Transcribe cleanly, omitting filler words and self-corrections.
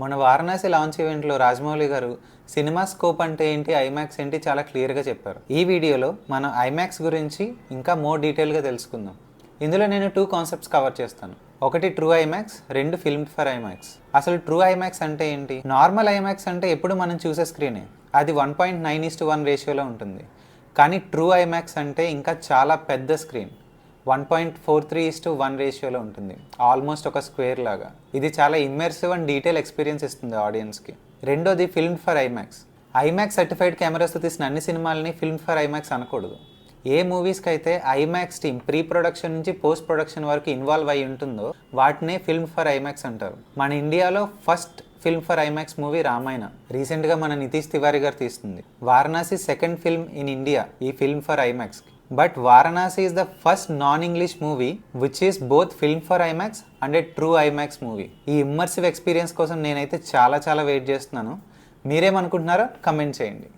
మన వారణాసి లాంచ్ ఈవెంట్లో రాజమౌళి గారు సినిమా స్కోప్ అంటే ఏంటి, ఐమాక్స్ ఏంటి చాలా క్లియర్గా చెప్పారు. ఈ వీడియోలో మనం ఐమాక్స్ గురించి ఇంకా మోర్ డీటెయిల్గా తెలుసుకుందాం. ఇందులో నేను 2 కాన్సెప్ట్స్ కవర్ చేస్తాను. ఒకటి true IMAX, 2 filmed for IMAX. అసలు ట్రూ ఐమాక్స్ అంటే ఏంటి? నార్మల్ ఐమాక్స్ అంటే ఎప్పుడు మనం చూసే స్క్రీనే, అది 1.9:1 రేషియోలో ఉంటుంది. కానీ ట్రూ ఐమాక్స్ అంటే ఇంకా చాలా పెద్ద స్క్రీన్, 1.43:1 రేషియోలో ఉంటుంది. ఆల్మోస్ట్ ఒక స్క్వేర్ లాగా. ఇది చాలా ఇమ్మర్సివ్ అండ్ డీటెయిల్ ఎక్స్పీరియన్స్ ఇస్తుంది ఆడియన్స్కి. రెండోది filmed for IMAX. IMAX certified కెమెరాస్తో తీసిన అన్ని సినిమాలని ఫిల్మ్డ్ ఫర్ ఐమాక్స్ అనకూడదు. ఏ మూవీస్కి అయితే ఐమాక్స్ టీమ్ ప్రీ ప్రొడక్షన్ నుంచి పోస్ట్ ప్రొడక్షన్ వరకు ఇన్వాల్వ్ అయి ఉంటుందో వాటినే ఫిల్మ్ ఫర్ ఐమాక్స్ అంటారు. మన ఇండియాలో first film for IMAX movie Ramayana. రీసెంట్గా మన నితీష్ తివారీ గారు తీస్తుంది. Varanasi second film in India ఈ film for IMAX. But Varanasi is the first non-English movie which is both film for IMAX and a true IMAX movie. ఈ immersive experience కోసం నేనైతే చాలా wait చేస్తున్నాను. మీరేమనుకుంటున్నారో comment చేయండి.